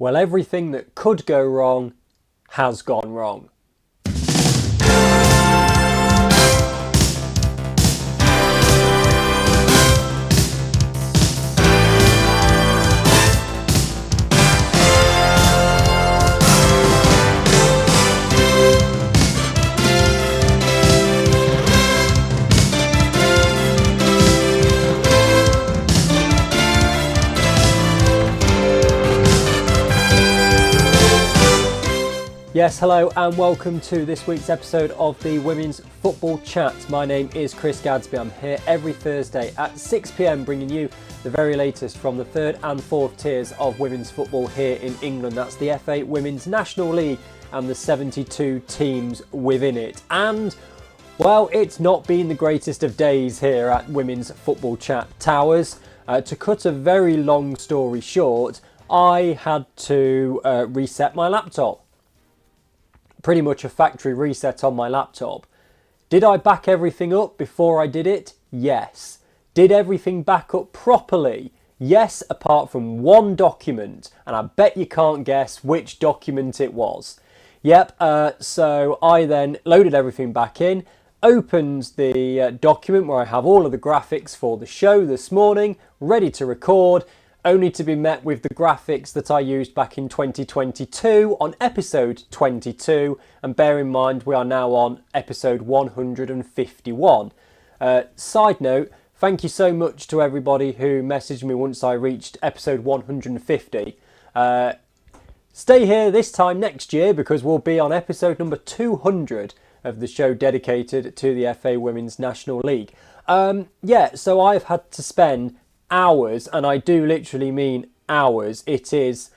Well, everything that could go wrong has gone wrong. Yes, hello and welcome to this week's episode of the Women's Football Chat. My name is Chris Gadsby. I'm here every Thursday at 6 p.m. bringing you the very latest from the third and fourth tiers of women's football here in England. That's the FA Women's National League and the 72 teams within it. And, well, it's not been the greatest of days here at Women's Football Chat Towers. To cut a very long story short, I had to reset my laptop. Pretty much a factory reset on my laptop. Did I back everything up before I did it? Yes. Did everything back up properly? Yes, apart from one document, and I bet you can't guess which document it was. Yep, so I then loaded everything back in, opened the document where I have all of the graphics for the show this morning, ready to record, only to be met with the graphics that I used back in 2022 on episode 22, and bear in mind we are now on episode 151. Side note, thank you so much to everybody who messaged me once I reached episode 150. Stay here this time next year because we'll be on episode number 200 of the show dedicated to the FA Women's National League. So I've had to spend hours, and I do literally mean hours. It is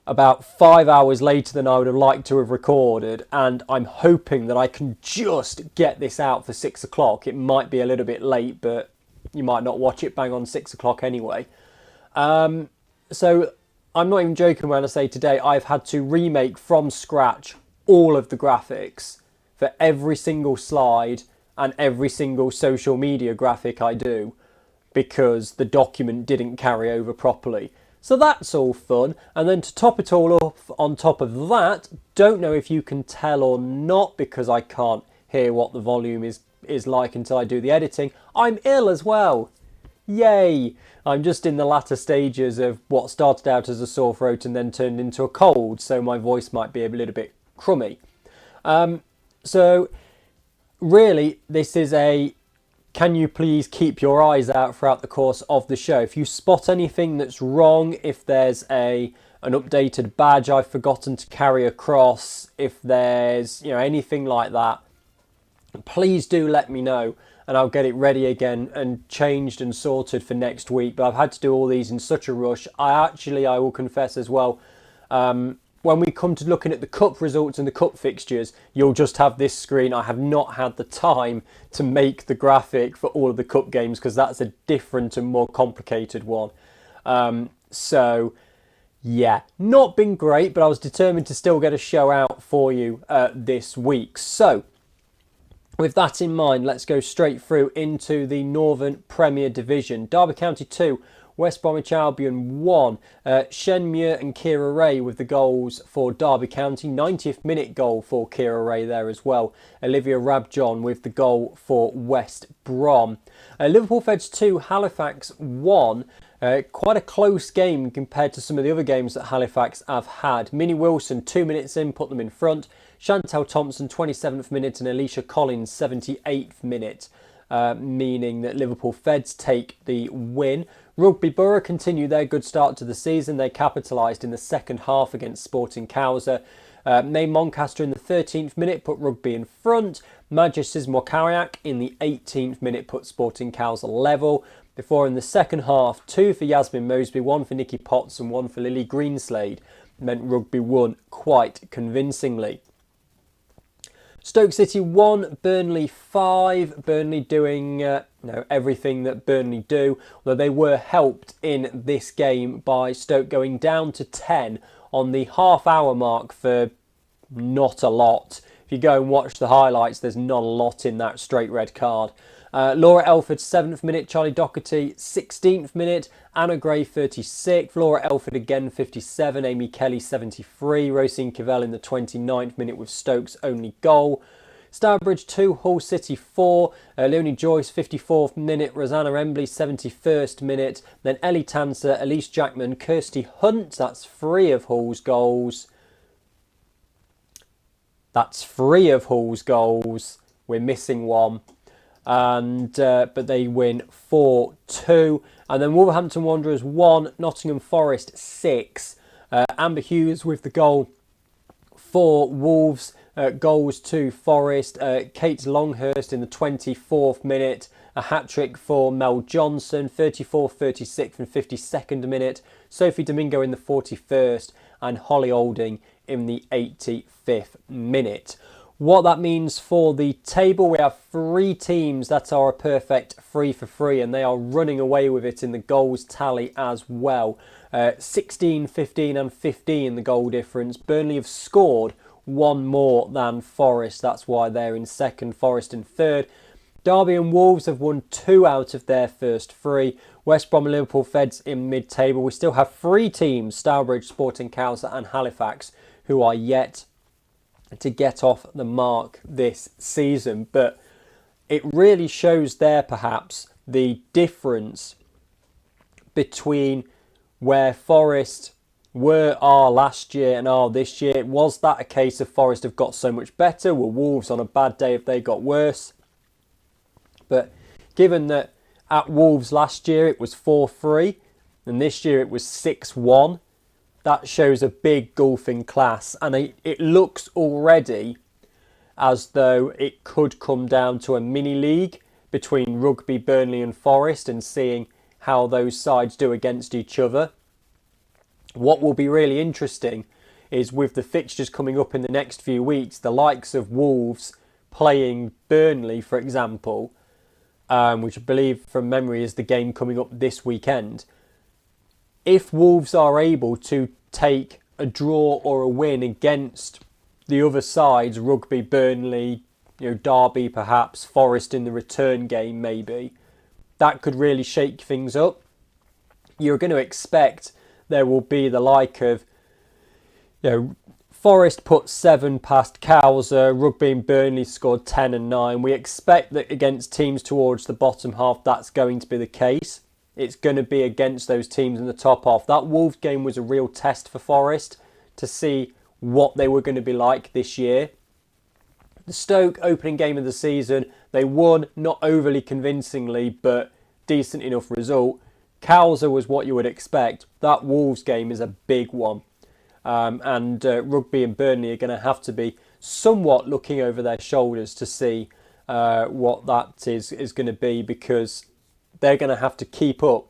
about 5 hours later than I would have liked to have recorded, and I'm hoping that I can just get this out for 6 o'clock. It might be a little bit late, but you might not watch it bang on 6 o'clock anyway. So I'm not even joking when I say today I've had to remake from scratch all of the graphics for every single slide and every single social media graphic I do, because the document didn't carry over properly. So that's all fun. And then to top it all off, on top of that, don't know if you can tell or not because I can't hear what the volume is like until I do the editing, I'm ill as well. Yay! I'm just in the latter stages of what started out as a sore throat and then turned into a cold, so my voice might be a little bit crummy. So really, this is a can you please keep your eyes out throughout the course of the show. If you spot anything that's wrong, if there's an updated badge I've forgotten to carry across, if there's anything like that, please do let me know and I'll get it ready again and changed and sorted for next week. But I've had to do all these in such a rush. I will confess as well, when we come to looking at the cup results and the cup fixtures, you'll just have this screen. I have not had the time to make the graphic for all of the cup games because that's a different and more complicated one. So, yeah, not been great, but I was determined to still get a show out for you this week. So, with that in mind, let's go straight through into the Northern Premier Division. Derby County 2, West Bromwich Albion 1. Shenmue and Kira Ray with the goals for Derby County. 90th minute goal for Kira Ray there as well. Olivia Rabjohn with the goal for West Brom. Liverpool Feds 2, Halifax 1. Quite a close game compared to some of the other games that Halifax have had. Minnie Wilson 2 minutes in, put them in front. Chantal Thompson 27th minute and Alicia Collins 78th minute. Meaning that Liverpool Feds take the win. Rugby Borough continue their good start to the season. They capitalised in the second half against Sporting Cowser. May Moncaster in the 13th minute put Rugby in front. Maja Sismokariak in the 18th minute put Sporting Cowser level. Before in the second half, 2 for Yasmin Moseby, 1 for Nikki Potts and 1 for Lily Greenslade. Meant Rugby won quite convincingly. Stoke City 1, Burnley 5. Burnley doing everything that Burnley do, although they were helped in this game by Stoke going down to 10 on the half-hour mark for not a lot. If you go and watch the highlights, there's not a lot in that straight red card. Laura Elford, 7th minute. Charlie Doherty, 16th minute. Anna Gray, 36th. Laura Elford again, 57. Amy Kelly, 73. Rosine Cavell in the 29th minute with Stokes' only goal. Stourbridge 2, Hull City 4. Leonie Joyce, 54th minute. Rosanna Embley, 71st minute. Then Ellie Tanser, Elise Jackman, Kirsty Hunt. That's 3 of Hull's goals. We're missing one. And but they win 4-2. And then Wolverhampton Wanderers 1, Nottingham Forest 6. Amber Hughes with the goal for Wolves. Goals to Forest. Kate Longhurst in the 24th minute. A hat-trick for Mel Johnson, 34th, 36th and 52nd minute. Sophie Domingo in the 41st. And Holly Olding in the 85th minute. What that means for the table, we have 3 teams that are a perfect 3 for 3, and they are running away with it in the goals tally as well. 16, 15 and 15 the goal difference. Burnley have scored 1 more than Forest. That's why they're in second, Forest in third. Derby and Wolves have won 2 out of their first 3. West Brom and Liverpool Feds in mid-table. We still have 3 teams, Stourbridge, Sporting Cowser and Halifax, who are yet to get off the mark this season. But it really shows there perhaps the difference between where Forest are last year and are this year. Was that a case of Forest have got so much better? Were Wolves on a bad day if they got worse? But given that at Wolves last year it was 4-3 and this year it was 6-1, that shows a big gulf in class, and it looks already as though it could come down to a mini league between Rugby, Burnley and Forest, and seeing how those sides do against each other. What will be really interesting is with the fixtures coming up in the next few weeks, the likes of Wolves playing Burnley, for example, which I believe from memory is the game coming up this weekend. If Wolves are able to take a draw or a win against the other sides, Rugby, Burnley, Derby perhaps, Forest in the return game maybe, that could really shake things up. You're going to expect there will be the like of, Forest put 7 past Cowser, Rugby and Burnley scored 10 and 9. We expect that against teams towards the bottom half that's going to be the case. It's going to be against those teams in the top half. That Wolves game was a real test for Forest to see what they were going to be like this year. The Stoke opening game of the season, they won, not overly convincingly, but decent enough result. Cowser was what you would expect. That Wolves game is a big one. And Rugby and Burnley are going to have to be somewhat looking over their shoulders to see what that is going to be, because they're going to have to keep up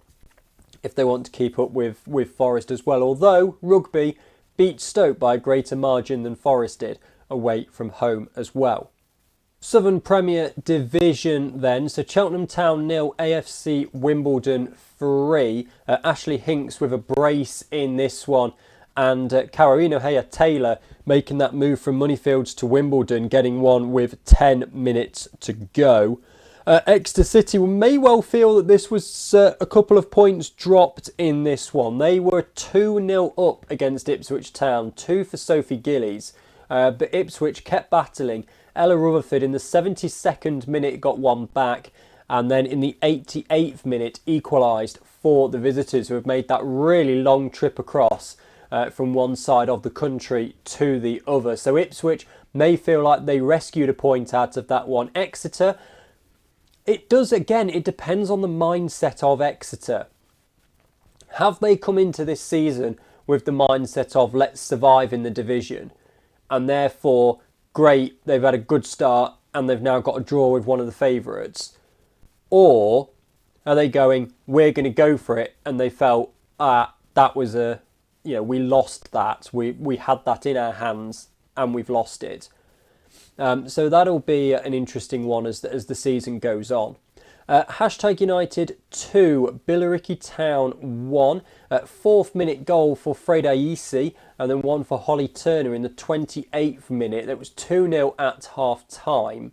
if they want to keep up with Forest as well. Although Rugby beat Stoke by a greater margin than Forest did away from home as well. Southern Premier Division then. So Cheltenham Town 0, AFC Wimbledon 3. Ashley Hinks with a brace in this one. And Carolina Hayat-Taylor making that move from Moneyfields to Wimbledon, getting one with 10 minutes to go. Exeter City may well feel that this was a couple of points dropped in this one. They were 2-0 up against Ipswich Town, 2 for Sophie Gillies. But Ipswich kept battling. Ella Rutherford in the 72nd minute got one back, and then in the 88th minute equalised for the visitors, who have made that really long trip across from one side of the country to the other. So Ipswich may feel like they rescued a point out of that one. Exeter, it depends on the mindset of Exeter. Have they come into this season with the mindset of let's survive in the division, and therefore, great, they've had a good start and they've now got a draw with one of the favourites? Or are they going, we're going to go for it, and they felt, that was we lost that. We had that in our hands and we've lost it. So that'll be an interesting one as the season goes on. Hashtag United 2, Billericay Town 1. 4th minute goal for Freda Yisi, and then one for Holly Turner in the 28th minute. It was 2-0 at half time.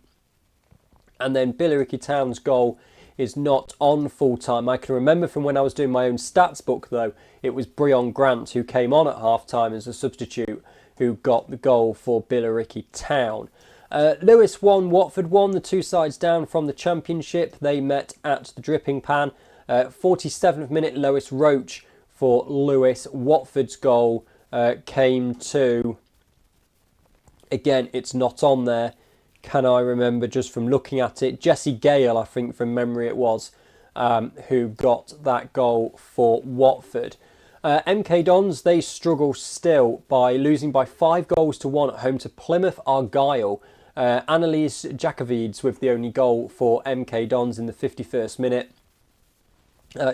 And then Billericay Town's goal is not on full time. I can remember from when I was doing my own stats book, though, it was Breon Grant who came on at half time as a substitute who got the goal for Billericay Town. Lewis won, Watford won, the two sides down from the Championship. They met at the Dripping Pan. 47th minute, Lois Roach for Lewis. Watford's goal came to... Again, it's not on there. Can I remember just from looking at it? Jesse Gale, I think from memory it was, who got that goal for Watford. MK Dons, they struggle still by losing by 5-1 at home to Plymouth Argyle. Annalise Jakovides with the only goal for MK Dons in the 51st minute.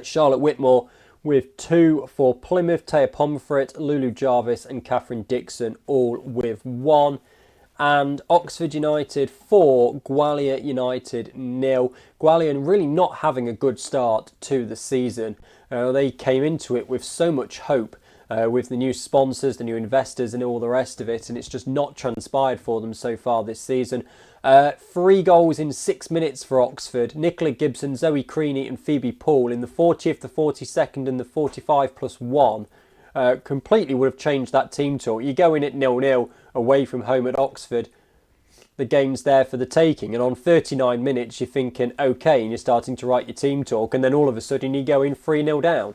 Charlotte Whitmore with 2 for Plymouth. Taya Pomfret, Lulu Jarvis and Catherine Dixon all with 1. And Oxford United 4, Gwalior United 0. Gwalior really not having a good start to the season. They came into it with so much hope with the new sponsors, the new investors and all the rest of it, and it's just not transpired for them so far this season. 3 goals in 6 minutes for Oxford. Nicola Gibson, Zoe Creaney and Phoebe Poole in the 40th, the 42nd and the 45+1. Completely would have changed that team talk. You go in at 0-0 away from home at Oxford, the game's there for the taking, and on 39 minutes you're thinking okay, and you're starting to write your team talk, and then all of a sudden you go in 3-0 down.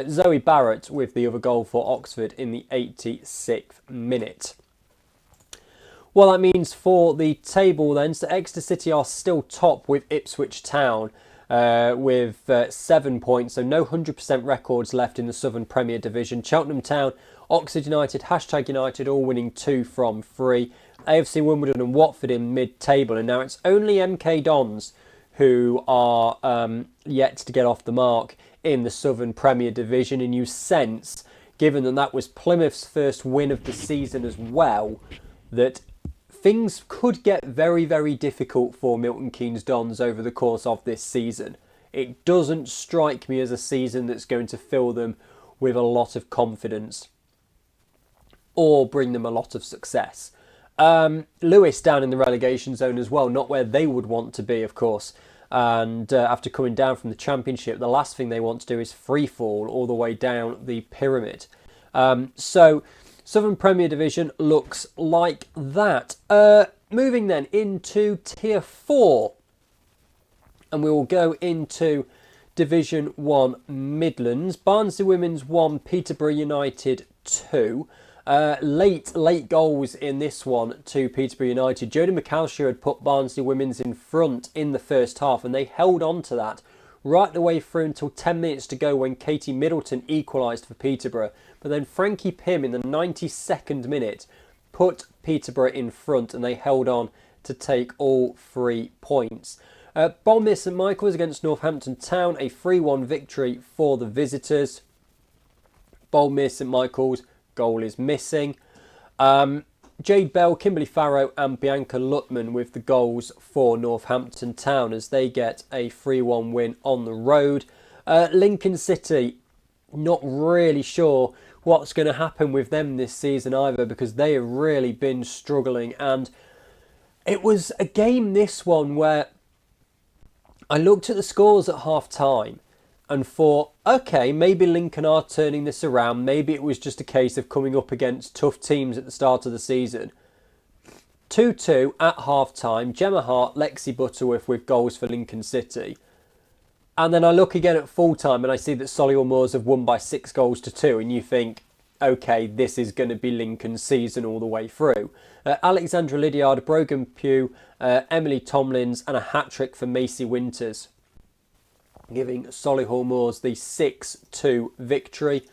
Zoe Barrett with the other goal for Oxford in the 86th minute. Well, that means for the table then, so Exeter City are still top with Ipswich Town with 7 points, so no 100% records left in the Southern Premier Division. Cheltenham Town, Oxford United, #United all winning 2 from 3. AFC Wimbledon and Watford in mid-table, and now it's only MK Dons who are yet to get off the mark in the Southern Premier Division, and you sense, given that that was Plymouth's first win of the season as well, that things could get very, very difficult for Milton Keynes Dons over the course of this season. It doesn't strike me as a season that's going to fill them with a lot of confidence or bring them a lot of success. Lewis down in the relegation zone as well, not where they would want to be, of course. And after coming down from the Championship, the last thing they want to do is free fall all the way down the pyramid. So Southern Premier Division looks like that. Moving then into Tier 4. And we will go into Division 1 Midlands. Barnsley Women's 1, Peterborough United 2. Late goals in this one to Peterborough United. Jodie McAllister had put Barnsley Women's in front in the first half, and they held on to that right the way through until 10 minutes to go when Katie Middleton equalised for Peterborough. But then Frankie Pym in the 92nd minute put Peterborough in front, and they held on to take all 3 points. Bournemouth St Michael's against Northampton Town, a 3-1 victory for the visitors. Bournemouth St Michael's goal is missing. Jade Bell, Kimberly Farrow and Bianca Lutman with the goals for Northampton Town as they get a 3-1 win on the road. Lincoln City, not really sure what's going to happen with them this season either, because they have really been struggling, and it was a game, this one, where I looked at the scores at half time and thought, okay, maybe Lincoln are turning this around. Maybe it was just a case of coming up against tough teams at the start of the season. 2-2 at half-time. Gemma Hart, Lexi Butterworth with goals for Lincoln City. And then I look again at full-time and I see that Solihull Moors have won by 6-2. And you think, okay, this is going to be Lincoln's season all the way through. Alexandra Lydiard, Brogan Pugh, Emily Tomlins and a hat-trick for Macy Winters, giving Solihull Moors the 6-2 victory.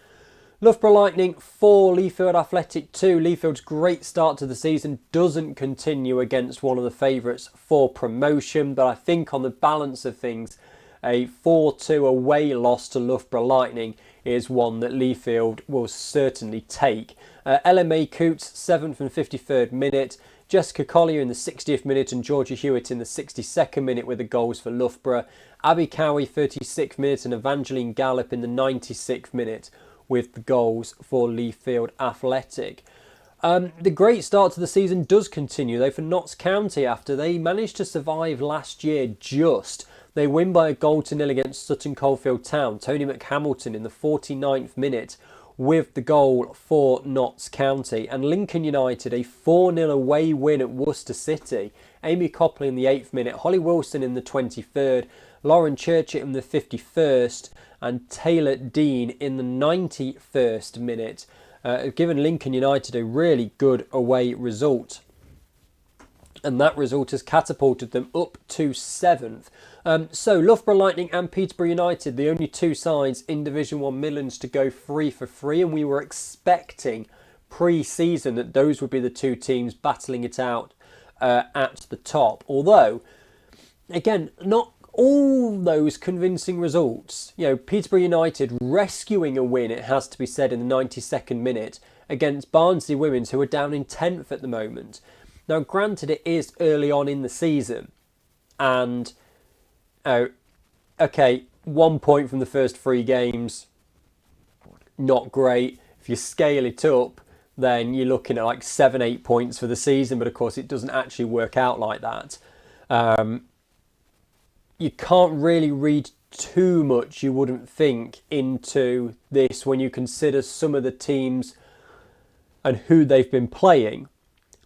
Loughborough Lightning 4, Leafield Athletic 2. Leafield's great start to the season doesn't continue against one of the favourites for promotion, but I think on the balance of things, a 4-2 away loss to Loughborough Lightning is one that Leafield will certainly take. LMA Coots, 7th and 53rd minute. Jessica Collier in the 60th minute and Georgia Hewitt in the 62nd minute with the goals for Loughborough. Abby Cowie, 36th minute, and Evangeline Gallop in the 96th minute with the goals for Leafield Athletic. The great start to the season does continue though for Notts County after they managed to survive last year just. They win by a goal to nil against Sutton Coldfield Town. Tony McHamilton in the 49th minute with the goal for Notts County. And Lincoln United a 4-0 away win at Worcester City. Amy Copley in the 8th minute, Holly Wilson in the 23rd, Lauren Churchitt in the 51st and Taylor Dean in the 91st minute. Given Lincoln United a really good away result. And that result has catapulted them up to 7th. So Loughborough Lightning and Peterborough United, the only two sides in Division 1 Midlands to go 3 for 3. And we were expecting pre-season that those would be the two teams battling it out at the top. Although, again, not all those convincing results. You know, Peterborough United rescuing a win, it has to be said, in the 92nd minute against Barnsley Women's, who are down in 10th at the moment. Now, granted, it is early on in the season, and okay, 1 point from the first 3 games, not great. If you scale it up, then you're looking at like 7-8 points for the season, but of course it doesn't actually work out like that. You can't really read too much, you wouldn't think, into this when you consider some of the teams and who they've been playing.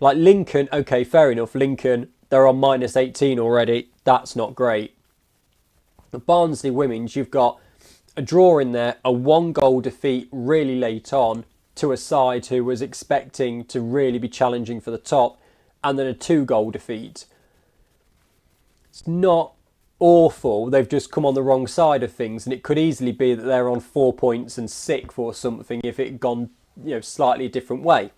Like Lincoln, okay, fair enough. Lincoln, they're on -18 already. That's not great. But Barnsley Women's, you've got a draw in there, a 1-goal defeat really late on to a side who was expecting to really be challenging for the top, and then a 2-goal defeat. It's not awful. They've just come on the wrong side of things, and it could easily be that they're on 4 points and 6th or something if it had gone, slightly a different way.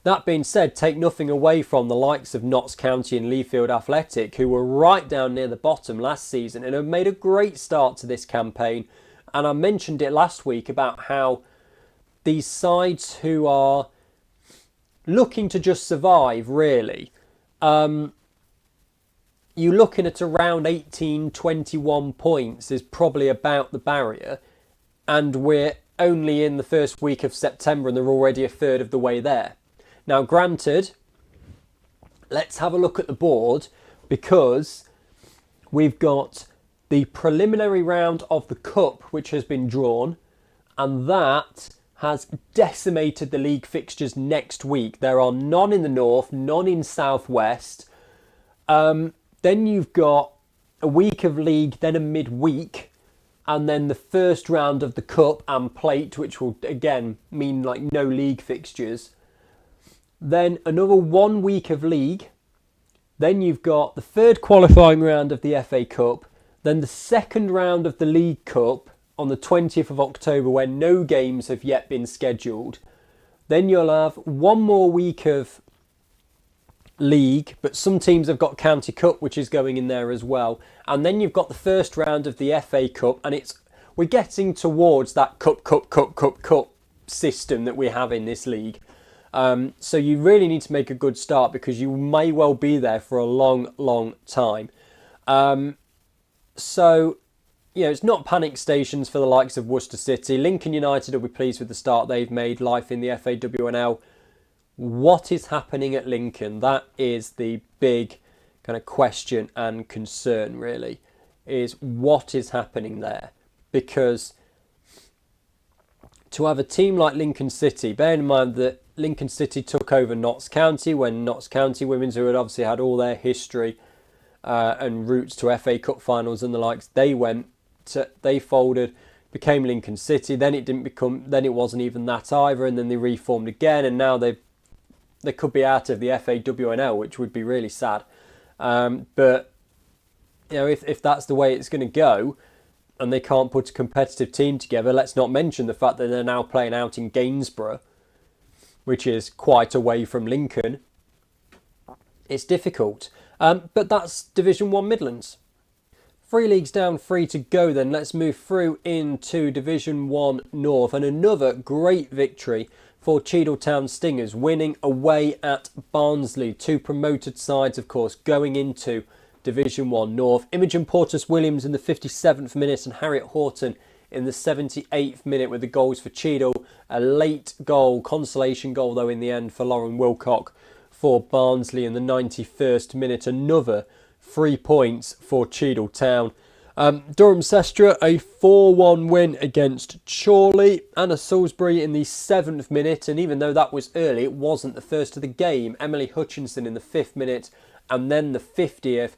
That being said, take nothing away from the likes of Notts County and Leafield Athletic, who were right down near the bottom last season and have made a great start to this campaign. And I mentioned it last week about how these sides who are looking to just survive, really, you're looking at around 18, 21 points is probably about the barrier. And we're only in the first week of September and they're already a third of the way there. Now, granted, let's have a look at the board because we've got the preliminary round of the Cup, which has been drawn, and that has decimated the league fixtures next week. There are none in the north, none in southwest. Then you've got a week of league, then a midweek, and then the first round of the Cup and Plate, which will again mean like no league fixtures. Then another 1 week of league. Then you've got the third qualifying round of the FA Cup. Then the second round of the League Cup on the 20th of October, where no games have yet been scheduled. Then you'll have 1 more week of league, but some teams have got County Cup, which is going in there as well. And then you've got the first round of the FA Cup, and we're getting towards that cup system that we have in this league. So you really need to make a good start because you may well be there for a long, long time. So, it's not panic stations for the likes of Worcester City. Lincoln United will be pleased with the start they've made, life in the FAWNL. What is happening at Lincoln? That is the big kind of question and concern, really, is what is happening there. Because to have a team like Lincoln City, bearing in mind that Lincoln City took over Notts County when Notts County Women's, who had obviously had all their history and roots to FA Cup finals and the likes, they folded, became Lincoln City. Then it wasn't even that either, and then they reformed again, and now they could be out of the FAWNL, which would be really sad. But if that's the way it's going to go, and they can't put a competitive team together, let's not mention the fact that they're now playing out in Gainsborough, which is quite away from Lincoln. It's difficult. But that's Division 1 Midlands. 3 leagues down, 3 to go then. Let's move through into Division 1 North. And another great victory for Cheadletown Stingers, winning away at Barnsley. 2 promoted sides, of course, going into Division 1 North. Imogen Portis-Williams in the 57th minute and Harriet Horton in the 78th minute with the goals for Cheadle. A late goal, consolation goal though in the end for Lauren Wilcock for Barnsley in the 91st minute. Another 3 points for Cheadle Town. Durham Sestra, a 4-1 win against Chorley. Anna Salisbury in the 7th minute, and even though that was early, it wasn't the first of the game. Emily Hutchinson in the 5th minute, and then the 50th.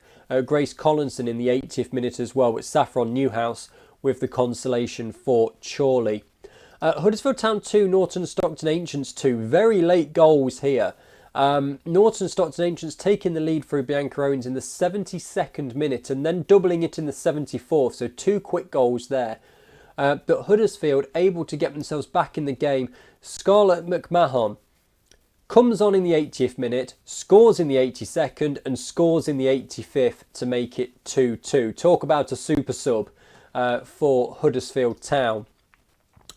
Grace Collinson in the 80th minute as well, with Saffron Newhouse with the consolation for Chorley. Huddersfield Town 2, Norton Stockton Ancients 2. Very late goals here. Norton Stockton Ancients taking the lead through Bianca Owens in the 72nd minute and then doubling it in the 74th, so 2 quick goals there. But Huddersfield able to get themselves back in the game. Scarlett McMahon comes on in the 80th minute, scores in the 82nd and scores in the 85th to make it 2-2. Talk about a super sub for Huddersfield Town.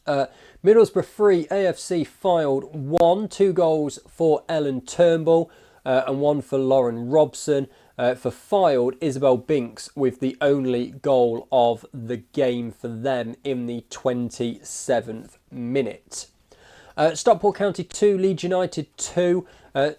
Middlesbrough 3, AFC Fylde 1, 2 goals for Ellen Turnbull and 1 for Lauren Robson. For Fylde, Isabel Binks with the only goal of the game for them in the 27th minute. Stockport County 2, Leeds United 2.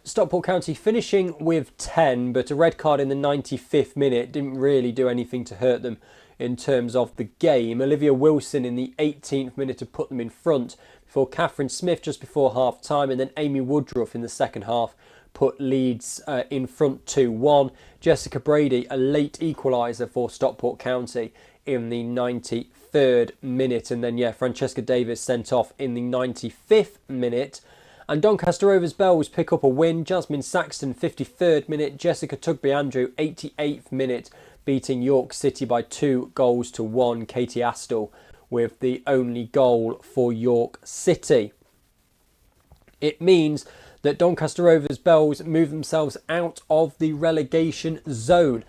Stockport County finishing with 10, but a red card in the 95th minute didn't really do anything to hurt them in terms of the game. Olivia Wilson in the 18th minute to put them in front before Catherine Smith just before half time, and then Amy Woodruff in the second half put Leeds in front 2-1. Jessica Brady, a late equaliser for Stockport County in the 93rd minute, and then Francesca Davis sent off in the 95th minute. And Doncaster Rovers Bells pick up a win. Jasmine Saxton 53rd minute, Jessica Tugby Andrew 88th minute, beating York City by 2-1. Katie Astle with the only goal for York City. It means that Doncaster Rovers Bells move themselves out of the relegation zone.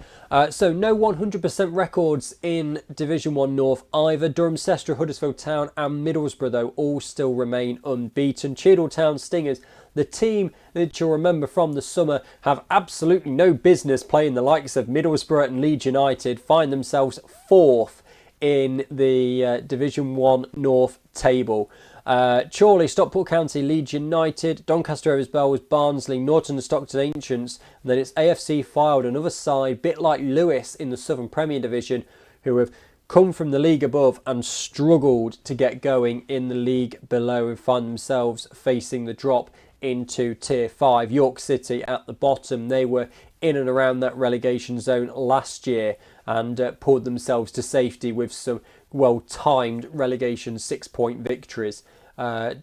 So no 100% records in Division 1 North either. Durham Sestra, Huddersfield Town and Middlesbrough though all still remain unbeaten. Cheadle Town Stingers, the team that you'll remember from the summer, have absolutely no business playing the likes of Middlesbrough and Leeds United, find themselves 4th in the Division 1 North table. Chorley, Stockport County, Leeds United, Doncaster Rovers Bells, Barnsley, Norton and Stockton Ancients, and then it's AFC Fylde, another side, bit like Lewis in the Southern Premier Division, who have come from the league above and struggled to get going in the league below and find themselves facing the drop into Tier 5. York City at the bottom, they were in and around that relegation zone last year and pulled themselves to safety with some well-timed relegation 6-point victories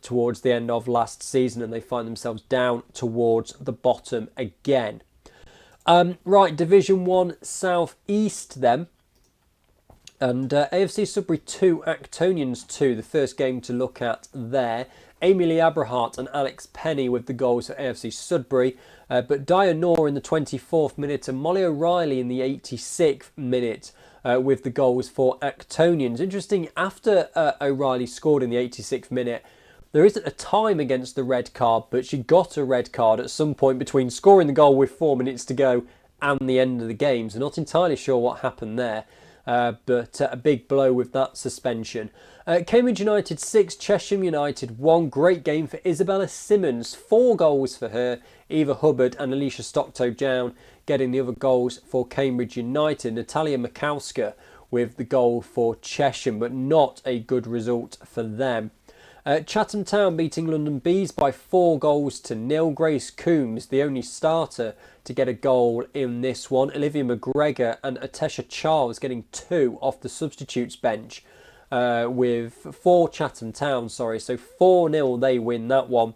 towards the end of last season, and they find themselves down towards the bottom again. Right, Division 1 South East then. And AFC Sudbury 2, Actonians 2, the first game to look at there. Amy Lee Abrahart and Alex Penny with the goals for AFC Sudbury. But Dianor in the 24th minute and Molly O'Reilly in the 86th minute with the goals for Actonians. Interesting, after O'Reilly scored in the 86th minute, there isn't a time against the red card, but she got a red card at some point between scoring the goal with 4 minutes to go and the end of the game. So not entirely sure what happened there. But a big blow with that suspension. Cambridge United 6, Chesham United 1. Great game for Isabella Simmons. 4 goals for her. Eva Hubbard and Alicia Stocktoe-Down getting the other goals for Cambridge United. Natalia Makowska with the goal for Chesham, but not a good result for them. Chatham Town beating London Bees by 4-0. Grace Coombs, the only starter to get a goal in this one. Olivia McGregor and Atesha Charles getting 2 off the substitutes bench for Chatham Town. So 4-0 they win that one.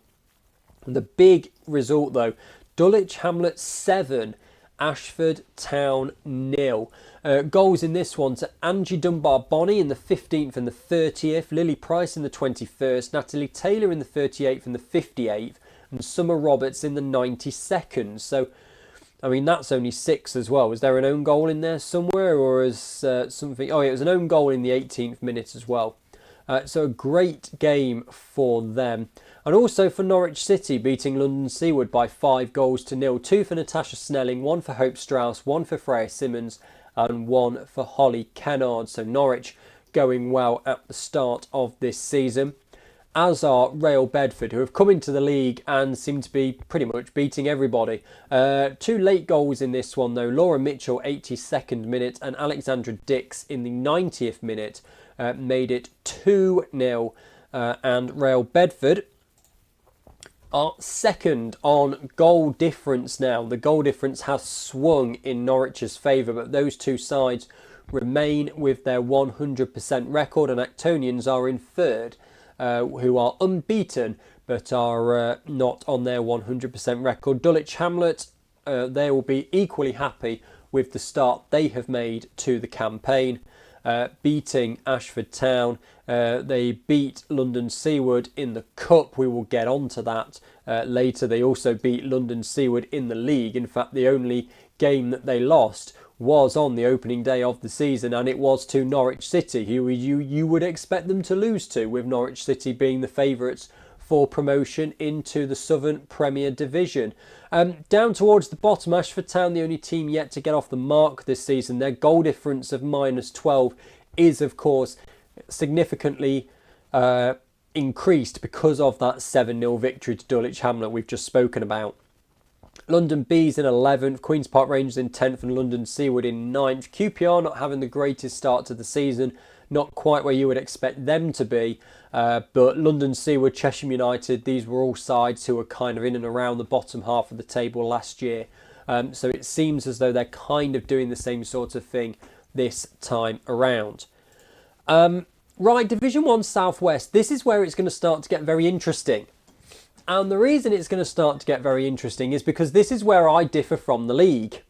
The big result though, Dulwich Hamlet 7, Ashford Town 0. Goals in this one to Angie Dunbar-Bonney in the 15th and the 30th, Lily Price in the 21st, Natalie Taylor in the 38th and the 58th, and Summer Roberts in the 92nd. So, I mean, that's only 6 as well. Was there an own goal in there somewhere, or is something? Oh, yeah, it was an own goal in the 18th minute as well. So a great game for them. And also for Norwich City beating London Seaward by 5-0. 2 for Natasha Snelling, 1 for Hope Strauss, 1 for Freya Simmons and 1 for Holly Kennard. So Norwich going well at the start of this season, as are Real Bedford, who have come into the league and seem to be pretty much beating everybody. 2 late goals in this one though. Laura Mitchell, 82nd minute, and Alexandra Dix in the 90th minute made it 2-0. And Real Bedford are second on goal difference now. The goal difference has swung in Norwich's favour, but those two sides remain with their 100% record, and Actonians are in third, who are unbeaten but are not on their 100% record. Dulwich Hamlet, they will be equally happy with the start they have made to the campaign, beating Ashford Town. They beat London Seaward in the Cup. We will get on to that later. They also beat London Seaward in the league. In fact, the only game that they lost was on the opening day of the season, and it was to Norwich City, who you would expect them to lose to, with Norwich City being the favourites for promotion into the Southern Premier Division. Down towards the bottom, Ashford Town, the only team yet to get off the mark this season. Their goal difference of -12 is, of course, significantly increased because of that 7-0 victory to Dulwich Hamlet we've just spoken about. London Bees in 11th, Queen's Park Rangers in 10th, and London Seaward in 9th. QPR not having the greatest start to the season, not quite where you would expect them to be, but London Seaward, Chesham United, these were all sides who were kind of in and around the bottom half of the table last year. So it seems as though they're kind of doing the same sort of thing this time around. Right, Division 1 South West, this is where it's going to start to get very interesting. And the reason it's going to start to get very interesting is because this is where I differ from the league.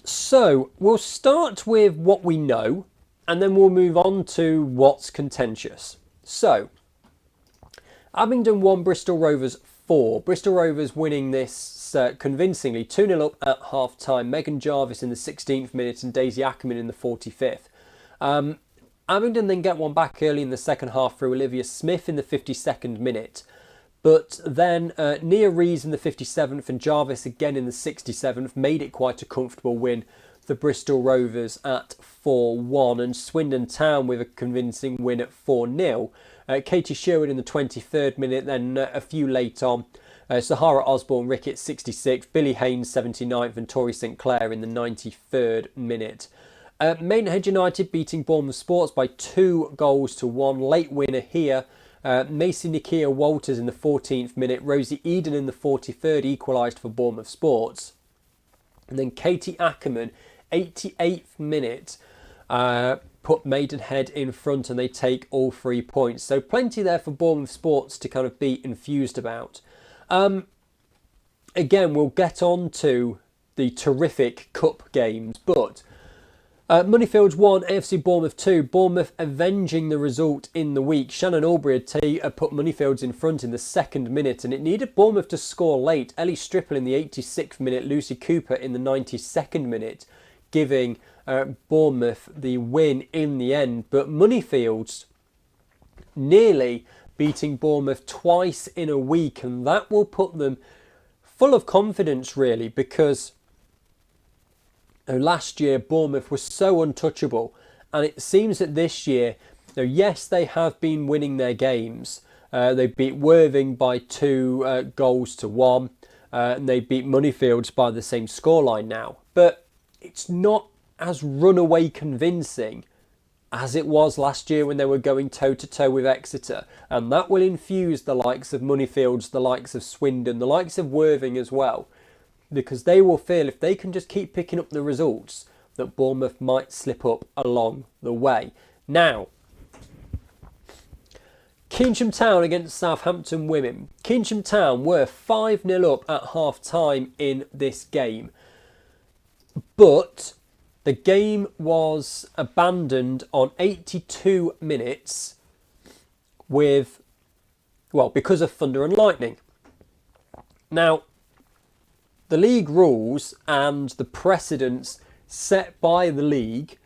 So we'll start with what we know, and then we'll move on to what's contentious. So, Abingdon 1, Bristol Rovers 4. Bristol Rovers winning this convincingly, 2-0 up at half-time. Megan Jarvis in the 16th minute and Daisy Ackerman in the 45th. Abingdon then get one back early in the second half through Olivia Smith in the 52nd minute. But then Nia Rees in the 57th and Jarvis again in the 67th made it quite a comfortable win for Bristol Rovers at 4-1. And Swindon Town with a convincing win at 4-0. Katie Sherwood in the 23rd minute, then a few late on. Sahara Osborne Rickett 66th, Billy Haynes 79th and Tori St Clair in the 93rd minute. Maidenhead United beating Bournemouth Sports by 2-1. Late winner here. Macy Nikia Walters in the 14th minute. Rosie Eden in the 43rd equalised for Bournemouth Sports. And then Katie Ackerman, 88th minute, put Maidenhead in front and they take all 3 points. So plenty there for Bournemouth Sports to kind of be enthused about. Again, we'll get on to the terrific cup games, but Moneyfields 1, AFC Bournemouth 2. Bournemouth avenging the result in the week. Shannon Aubrey had put Moneyfields in front in the 2nd minute, and it needed Bournemouth to score late. Ellie Stripple in the 86th minute, Lucy Cooper in the 92nd minute, giving Bournemouth the win in the end. But Moneyfields nearly beating Bournemouth twice in a week, and that will put them full of confidence really, because last year Bournemouth was so untouchable, and it seems that this year, yes, they have been winning their games. They beat Worthing by 2-1, and they beat Moneyfields by the same scoreline now. But it's not as runaway convincing as it was last year when they were going toe-to-toe with Exeter. And that will infuse the likes of Moneyfields, the likes of Swindon, the likes of Worthing as well. Because they will feel if they can just keep picking up the results, that Bournemouth might slip up along the way. Now, Keynsham Town against Southampton Women. Keynsham Town were 5-0 up at half-time in this game. But the game was abandoned on 82 minutes because of thunder and lightning. Now, the league rules and the precedents set by the league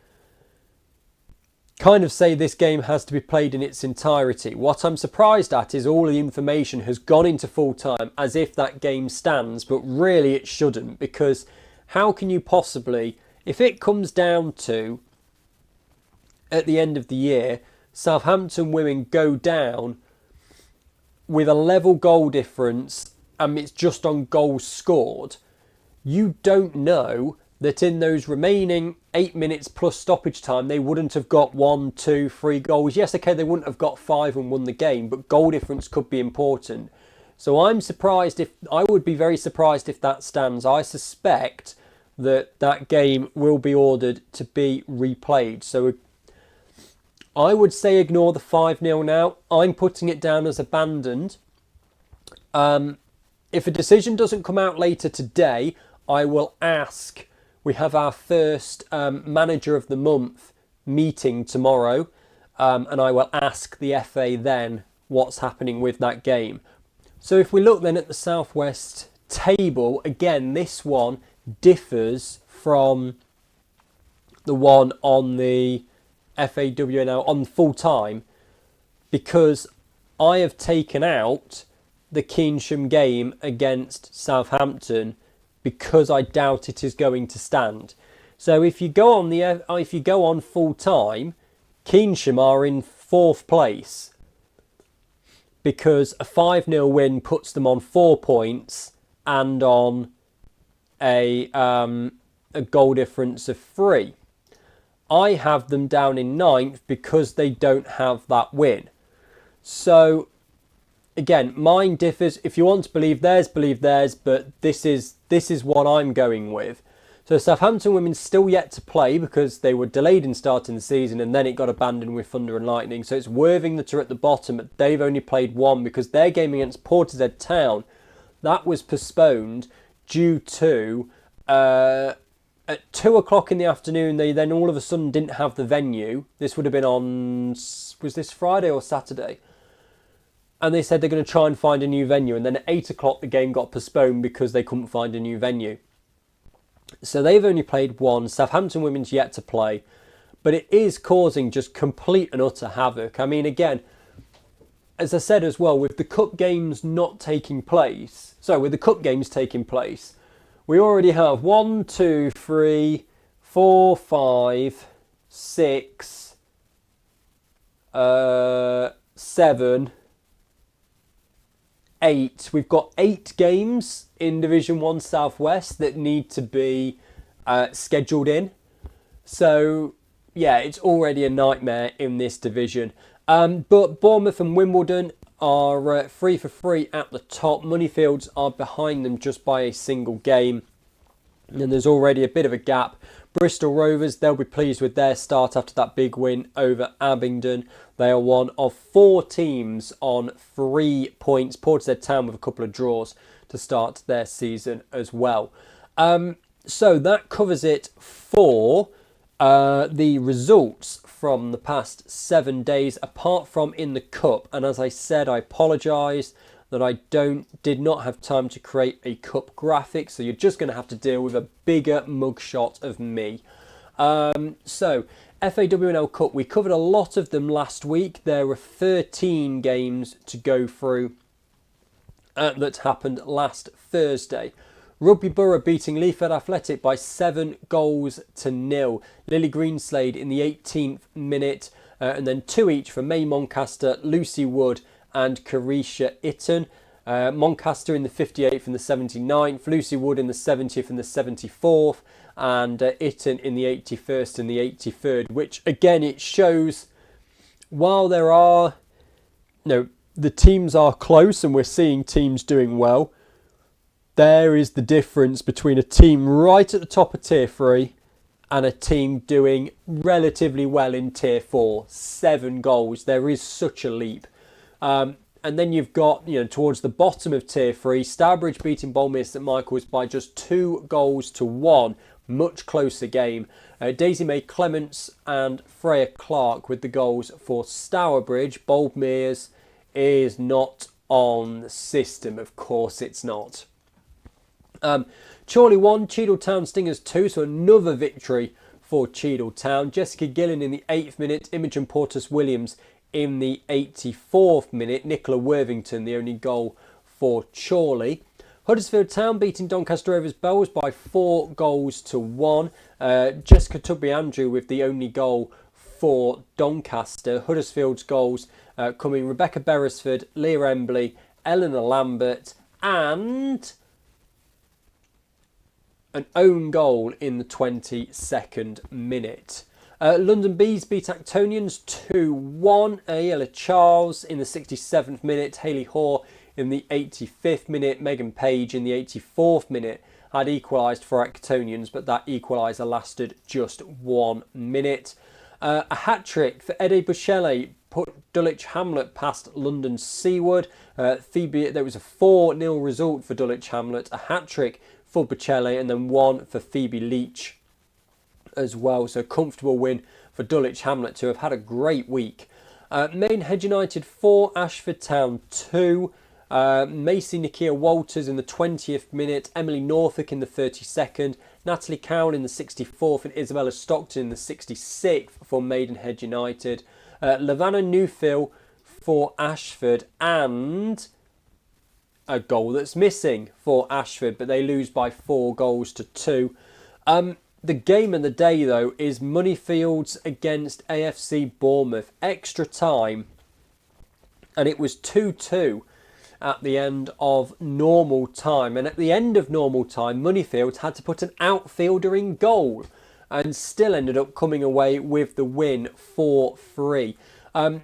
kind of say this game has to be played in its entirety. What I'm surprised at is all the information has gone into full time as if that game stands, but really it shouldn't, because how can you possibly, if it comes down to at the end of the year, Southampton women go down with a level goal difference and it's just on goals scored, you don't know that in those remaining 8 minutes plus stoppage time, they wouldn't have got 1, 2, 3 goals. Yes, okay, they wouldn't have got 5 and won the game, but goal difference could be important. So I would be very surprised if that stands. I suspect that that game will be ordered to be replayed. So I would say ignore the 5-0 now. I'm putting it down as abandoned. If a decision doesn't come out later today, I will ask. We have our first manager of the month meeting tomorrow, and I will ask the FA then what's happening with that game. So if we look then at the Southwest table, again, this one differs from the one on the FAWNL on full time, because I have taken out the Keynsham game against Southampton because I doubt it is going to stand. So if you go on full time, Keynsham are in 4th place because a 5-0 win puts them on 4 points and on a goal difference of 3. I have them down in 9th because they don't have that win. So again, mine differs. If you want to believe theirs, but this is what I'm going with. So Southampton women's still yet to play because they were delayed in starting the season and then it got abandoned with Thunder and Lightning. So it's Worthing that are at the bottom, but they've only played one because their game against Portishead Town, that was postponed due to at 2 o'clock in the afternoon, they then all of a sudden didn't have the venue. This would have been on, was this Friday or Saturday? And they said they're going to try and find a new venue. And then at 8 o'clock, the game got postponed because they couldn't find a new venue. So they've only played one. Southampton women's yet to play. But it is causing just complete and utter havoc. I mean, again, as I said as well, with the cup games not taking place, with the cup games taking place, we already have 1, 2, 3, 4, 5, 6, 7, 8. We've got 8 games in Division 1 Southwest that need to be scheduled in. So, yeah, it's already a nightmare in this division. But Bournemouth and Wimbledon are 3 for 3 at the top. Moneyfields are behind them just by a single game. And there's already a bit of a gap. Bristol Rovers, they'll be pleased with their start after that big win over Abingdon. They are one of 4 teams on 3 points. Portishead Town with a couple of draws to start their season as well. So that covers it for the results from the past 7 days, apart from in the Cup. And as I said, I apologise that I did not have time to create a Cup graphic, so you're just going to have to deal with a bigger mugshot of me. So, FAWNL Cup, we covered a lot of them last week. There were 13 games to go through that happened last Thursday. Rugby Borough beating Leafhead Athletic by 7 goals to 0. Lily Greenslade in the 18th minute, and then 2 each for May Moncaster, Lucy Wood and Carisha Itten. Moncaster in the 58th and the 79th, Lucy Wood in the 70th and the 74th, and Itten in the 81st and the 83rd, which again, it shows while there are, the teams are close and we're seeing teams doing well, there is the difference between a team right at the top of Tier 3 and a team doing relatively well in Tier 4. 7 goals. There is such a leap. And then you've got, towards the bottom of Tier 3, Stourbridge beating Boulmere St Michael's by just 2 goals to 1. Much closer game. Daisy May Clements and Freya Clark with the goals for Stourbridge. Boulmere's is not on the system. Of course it's not. Chorley 1, Cheadletown Stingers 2, so another victory for Cheadletown. Jessica Gillen in the 8th minute, Imogen Portas-Williams in the 84th minute. Nicola Worthington, the only goal for Chorley. Huddersfield Town beating Doncaster Rovers Bells by 4 goals to 1. Jessica Tugby Andrew with the only goal for Doncaster. Huddersfield's goals coming Rebecca Beresford, Leah Embley, Eleanor Lambert, and an own goal in the 22nd minute. London Bees beat Actonians 2-1. Ayala Charles in the 67th minute. Hayley Hoare in the 85th minute. Megan Page in the 84th minute had equalised for Actonians, but that equaliser lasted just 1 minute. A hat-trick for Ede Bushele put Dulwich Hamlet past London Seaward. There was a 4-0 result for Dulwich Hamlet. A hat-trick for Bushele and then one for Phoebe Leach as well. So comfortable win for Dulwich Hamlet, who have had a great week. Maidenhead United 4, Ashford Town 2. Macy Nakia Walters in the 20th minute, Emily Norfolk in the 32nd, Natalie Cowan in the 64th and Isabella Stockton in the 66th for Maidenhead United. Lavanna Newfield for Ashford, and a goal that's missing for Ashford, but they lose by 4-2. The game of the day, though, is Moneyfields against AFC Bournemouth. Extra time, and it was 2-2 at the end of normal time. And at the end of normal time, Moneyfields had to put an outfielder in goal and still ended up coming away with the win 4-3.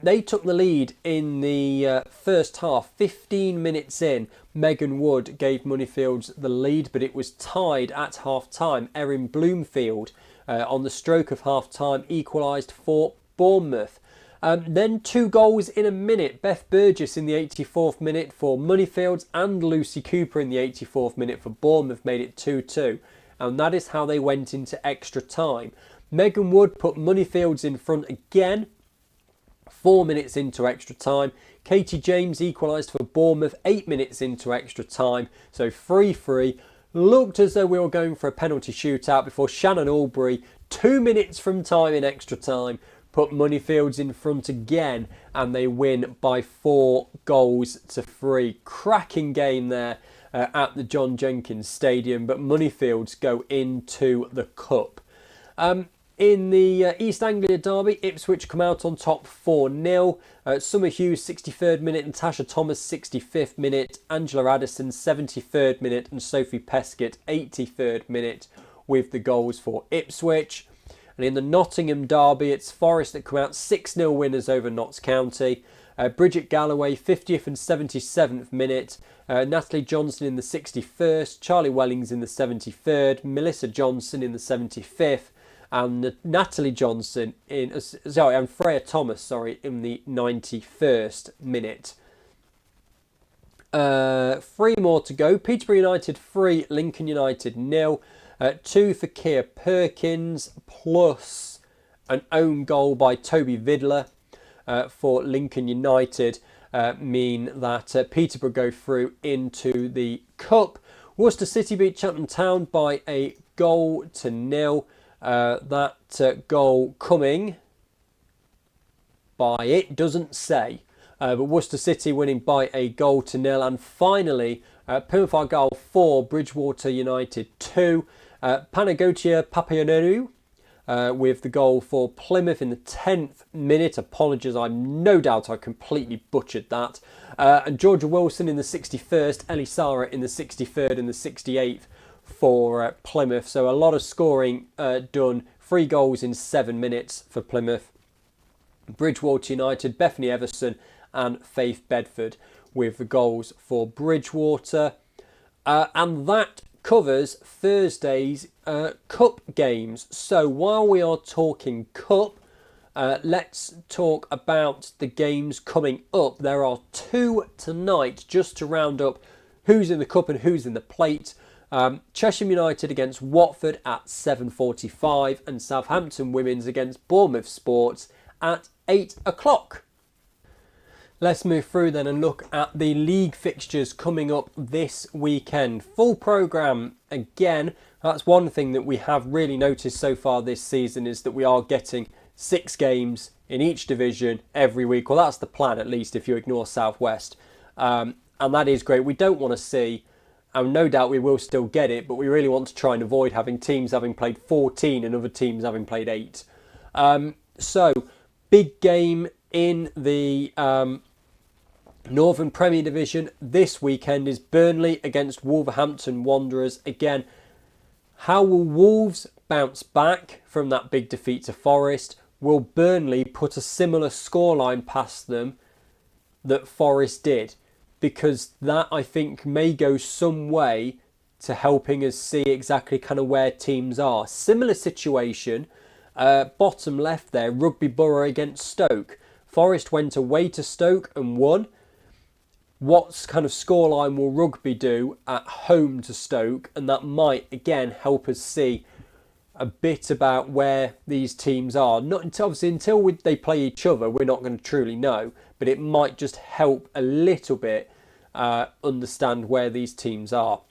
They took the lead in the first half. 15 minutes in, Megan Wood gave Moneyfields the lead, but it was tied at half-time. Erin Bloomfield, on the stroke of half-time, equalised for Bournemouth. Then 2 goals in a minute. Beth Burgess in the 84th minute for Moneyfields and Lucy Cooper in the 84th minute for Bournemouth made it 2-2. And that is how they went into extra time. Megan Wood put Moneyfields in front again 4 minutes into extra time. Katie James equalised for Bournemouth 8 minutes into extra time. So 3-3. Looked as though we were going for a penalty shootout before Shannon Albury, 2 minutes from time in extra time, put Moneyfields in front again, and they win by 4-3. Cracking game there at the John Jenkins Stadium, but Moneyfields go into the Cup. In the East Anglia derby, Ipswich come out on top 4-0. Summer Hughes 63rd minute, Natasha Thomas 65th minute, Angela Addison 73rd minute and Sophie Peskett 83rd minute with the goals for Ipswich. And in the Nottingham derby, it's Forest that come out 6-0 winners over Notts County. Bridget Galloway 50th and 77th minute, Natalie Johnson in the 61st, Charlie Wellings in the 73rd, Melissa Johnson in the 75th, and Natalie Johnson and Freya Thomas, in the 91st minute. 3 more to go. Peterborough United 3, Lincoln United 0. 2 for Kia Perkins, plus an own goal by Toby Vidler for Lincoln United mean that Peterborough go through into the Cup. Worcester City beat Cheltenham Town by 1-0. That goal coming by, it doesn't say, but Worcester City winning by 1-0. And finally, Plymouth Argyle 4, Bridgewater United 2. Panagotia Papaionou with the goal for Plymouth in the 10th minute. Apologies, I'm no doubt I completely butchered that. And Georgia Wilson in the 61st, Ellie Sara in the 63rd and the 68th for Plymouth. So a lot of scoring done. 3 goals in 7 minutes for Plymouth. Bridgewater United, Bethany Everson and Faith Bedford with the goals for Bridgewater. And that covers Thursday's Cup games. So while we are talking Cup, let's talk about the games coming up. There are 2 tonight, just to round up who's in the Cup and who's in the plate. Chesham United against Watford at 7:45 and Southampton Women's against Bournemouth Sports at 8 o'clock. Let's move through then and look at the league fixtures coming up this weekend. Full programme again. That's one thing that we have really noticed so far this season, is that we are getting 6 games in each division every week. Well, that's the plan, at least, if you ignore South West. And that is great. We don't want to see, and no doubt we will still get it, but we really want to try and avoid having teams having played 14 and other teams having played 8. So, big game in the Northern Premier Division this weekend is Burnley against Wolverhampton Wanderers. Again, how will Wolves bounce back from that big defeat to Forest? Will Burnley put a similar scoreline past them that Forest did? Because that, I think, may go some way to helping us see exactly kind of where teams are. Similar situation, bottom left there, Rugby Borough against Stoke. Forest went away to Stoke and won. What kind of scoreline will Rugby do at home to Stoke? And that might, again, help us see a bit about where these teams are. Not obviously until they play each other, we're not going to truly know, but it might just help a little bit understand where these teams are.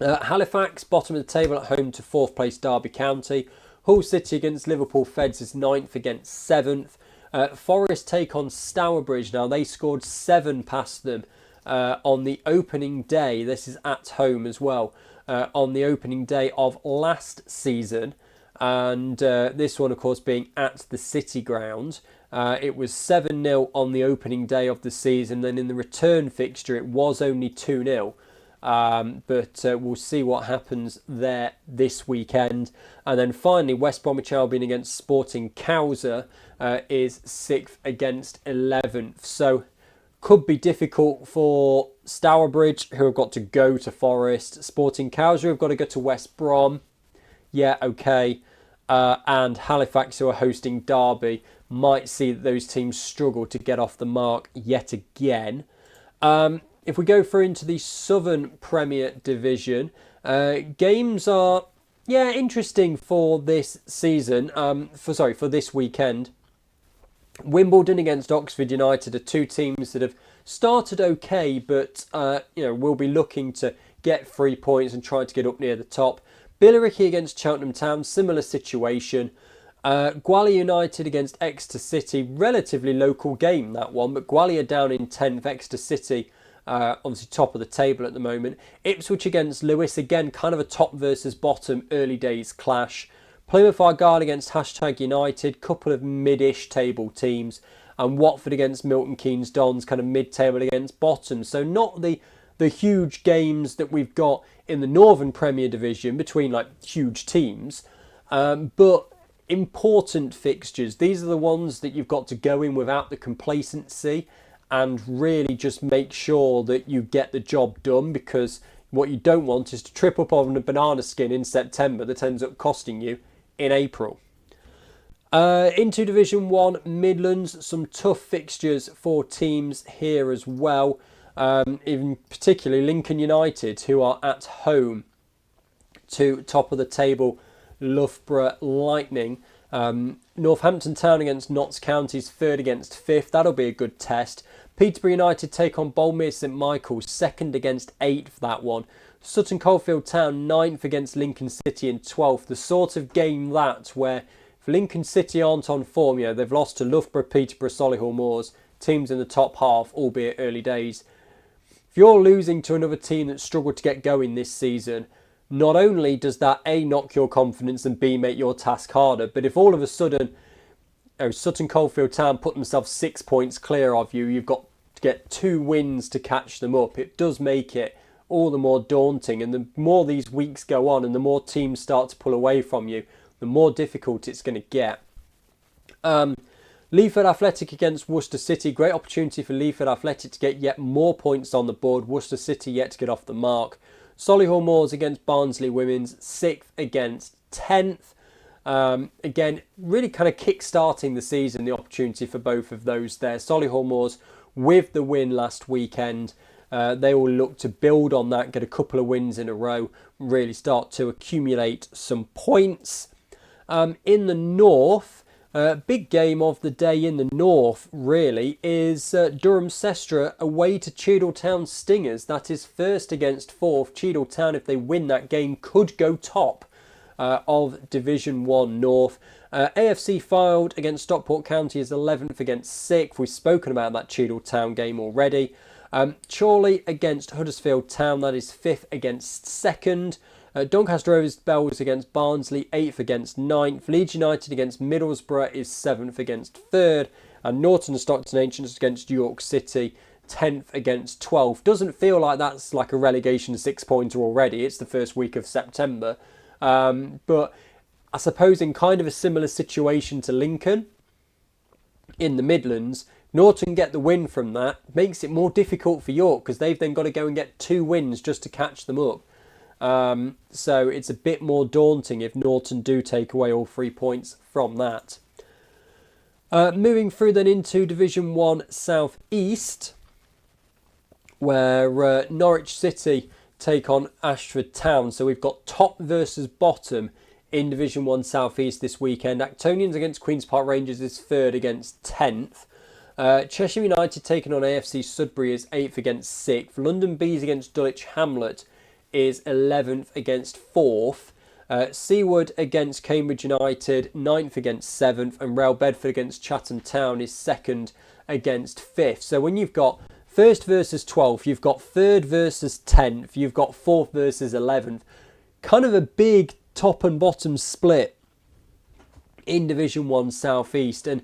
Halifax, bottom of the table at home to 4th place Derby County. Hull City against Liverpool Feds is 9th against 7th. Forest take on Stourbridge. Now, they scored 7 past them on the opening day. This is at home as well. On the opening day of last season. And this one, of course, being at the City Ground. It was 7-0 on the opening day of the season. Then in the return fixture, it was only 2-0. But we'll see what happens there this weekend. And then finally, West Bromwich Albion against Sporting Cowser is 6th against 11th. So could be difficult for Stourbridge, who have got to go to Forest. Sporting Cowser have got to go to West Brom. Yeah, okay. And Halifax, who are hosting Derby, might see that those teams struggle to get off the mark yet again. If we go through into the Southern Premier Division, games are, interesting for this season. For this weekend. Wimbledon against Oxford United are two teams that have started okay, but will be looking to get 3 points and try to get up near the top. Billericay against Cheltenham Town, similar situation. Gwalior United against Exeter City, relatively local game that one, but Gwalior down in 10th, Exeter City obviously top of the table at the moment. Ipswich against Lewis, again kind of a top versus bottom early days clash. Plymouth Argyle against #United, couple of mid-ish table teams. And Watford against Milton Keynes Dons, kind of mid-table against bottom. So not the huge games that we've got in the Northern Premier Division between like huge teams, but important fixtures. These are the ones that you've got to go in without the complacency and really just make sure that you get the job done, because what you don't want is to trip up on a banana skin in September that ends up costing you in April. Into Division 1 Midlands, some tough fixtures for teams here as well. Even particularly Lincoln United, who are at home to top of the table Loughborough Lightning. Northampton Town against Notts County's 3rd against 5th. That'll be a good test. Peterborough United take on Boldmere St Michael's, 2nd against 8th, that one. Sutton Coldfield Town 9th against Lincoln City in 12th. The sort of game that where if Lincoln City aren't on form, they've lost to Loughborough, Peterborough, Solihull Moors, teams in the top half, albeit early days. If you're losing to another team that struggled to get going this season, not only does that A, knock your confidence, and B, make your task harder, but if all of a sudden Sutton Coldfield Town put themselves 6 points clear of you, you've got to get 2 wins to catch them up. It does make it all the more daunting, and the more these weeks go on and the more teams start to pull away from you, the more difficult it's going to get. Leaford Athletic against Worcester City. Great opportunity for Leaford Athletic to get yet more points on the board. Worcester City yet to get off the mark. Solihull Moors against Barnsley Women's, 6th against 10th. Again, really kind of kick-starting the season, the opportunity for both of those there. Solihull Moors with the win last weekend. They will look to build on that, get a couple of wins in a row, really start to accumulate some points. In the north, big game of the day in the north, really, is Durham Sestra away to Cheadletown Stingers. That is 1st against 4th. Cheadletown, if they win that game, could go top of Division 1 North. AFC Fylde against Stockport County is 11th against 6th. We've spoken about that Cheadletown game already. Chorley against Huddersfield Town, that is 5th against 2nd. Doncaster Rovers Bells against Barnsley, 8th against 9th. Leeds United against Middlesbrough is 7th against 3rd. And Norton and Stockton Ancients against York City, 10th against 12th. Doesn't feel like that's like a relegation 6-pointer already. It's the first week of September. But I suppose in kind of a similar situation to Lincoln in the Midlands, Norton get the win from that. Makes it more difficult for York because they've then got to go and get 2 wins just to catch them up. So it's a bit more daunting if Norton do take away all 3 points from that. Moving through then into Division 1 South East, where Norwich City take on Ashford Town. So we've got top versus bottom in Division 1 South East this weekend. Actonians against Queen's Park Rangers is 3rd against 10th. Cheshire United taking on AFC Sudbury is 8th against 6th. London Bees against Dulwich Hamlet is 11th against 4th. Seawood against Cambridge United, 9th against 7th. And Rail Bedford against Chatham Town is 2nd against 5th. So when you've got 1st versus 12th, you've got 3rd versus 10th, you've got 4th versus 11th. Kind of a big top and bottom split in Division 1 South East. And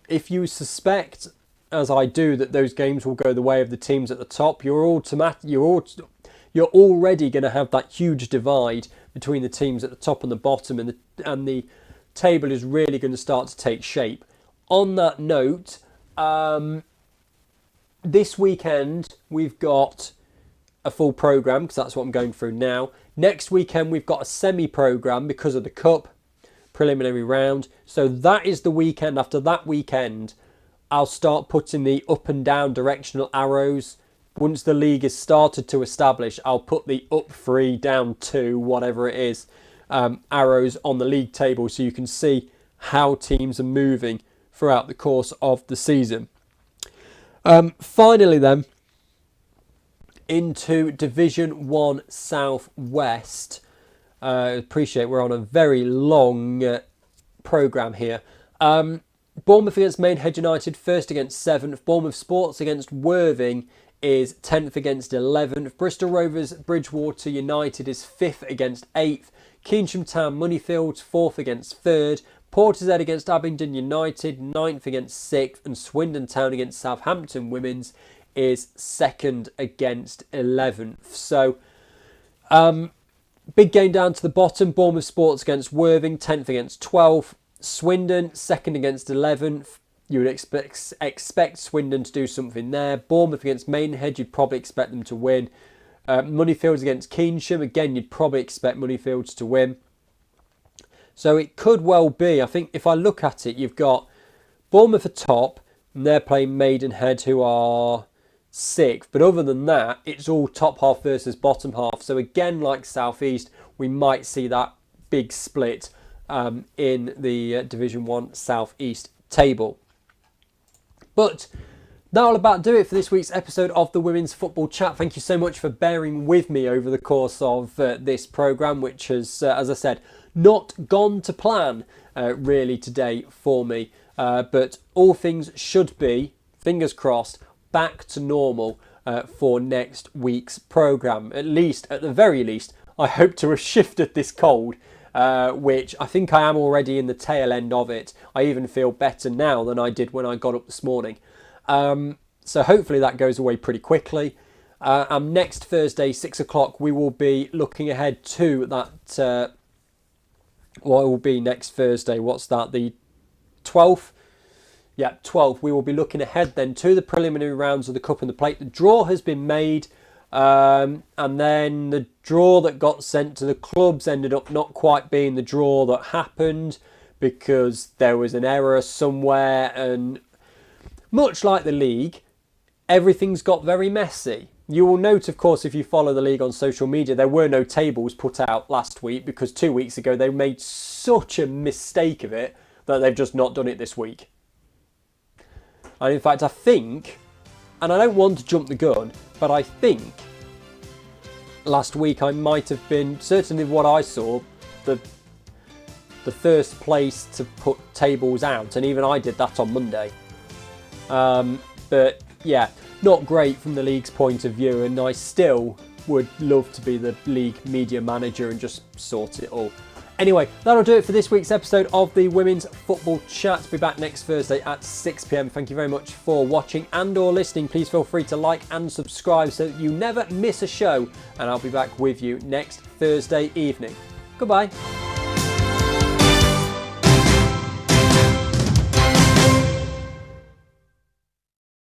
if you suspect, as I do, that those games will go the way of the teams at the top, you're already going to have that huge divide between the teams at the top and the bottom, and the table is really going to start to take shape. On that note, this weekend we've got a full programme because that's what I'm going through now. Next weekend we've got a semi-programme because of the Cup preliminary round. So that is the weekend. After that weekend, I'll start putting the up and down directional arrows. Once the league is started to establish, I'll put the up 3, down 2, whatever it is, arrows on the league table so you can see how teams are moving throughout the course of the season. Finally then, into Division 1 South West. Appreciate we're on a very long programme here. Bournemouth against Maidenhead United, 1st against 7th. Bournemouth Sports against Worthing is 10th against 11th. Bristol Rovers Bridgewater United is 5th against 8th. Keynsham Town Moneyfields 4th against 3rd. Portishead against Abingdon United 9th against 6th. And Swindon Town against Southampton Women's is 2nd against 11th. So big game down to the bottom. Bournemouth Sports against Worthing 10th against 12th. Swindon 2nd against 11th. You would expect Swindon to do something there. Bournemouth against Maidenhead, you'd probably expect them to win. Moneyfields against Keynsham, again, you'd probably expect Moneyfields to win. So it could well be, I think if I look at it, you've got Bournemouth at top, and they're playing Maidenhead, who are 6th. But other than that, it's all top half versus bottom half. So again, like South East, we might see that big split in the Division 1 South East table. But that'll about do it for this week's episode of the Women's Football Chat. Thank you so much for bearing with me over the course of this programme, which has, as I said, not gone to plan really today for me. But all things should be, fingers crossed, back to normal for next week's programme. At the very least, I hope to have shifted this cold, which I think I am already in the tail end of it. I even feel better now than I did when I got up this morning. So hopefully that goes away pretty quickly. And next Thursday, 6 o'clock, we will be looking ahead to that. What will be next Thursday? What's that? The 12th? Yeah, 12th. We will be looking ahead then to the preliminary rounds of the Cup and the Plate. The draw has been made. And then the draw that got sent to the clubs ended up not quite being the draw that happened because there was an error somewhere, and much like the league, everything's got very messy. You will note, of course, if you follow the league on social media, there were no tables put out last week because 2 weeks ago they made such a mistake of it that they've just not done it this week. And in fact, I think, and I don't want to jump the gun, but I think last week I might have been, certainly what I saw, the first place to put tables out, and even I did that on Monday. But yeah, not great from the league's point of view, and I still would love to be the league media manager and just sort it all. Anyway, that'll do it for this week's episode of the Women's Football Chat. Be back next Thursday at 6 p.m. Thank you very much for watching and or listening. Please feel free to like and subscribe so that you never miss a show. And I'll be back with you next Thursday evening. Goodbye.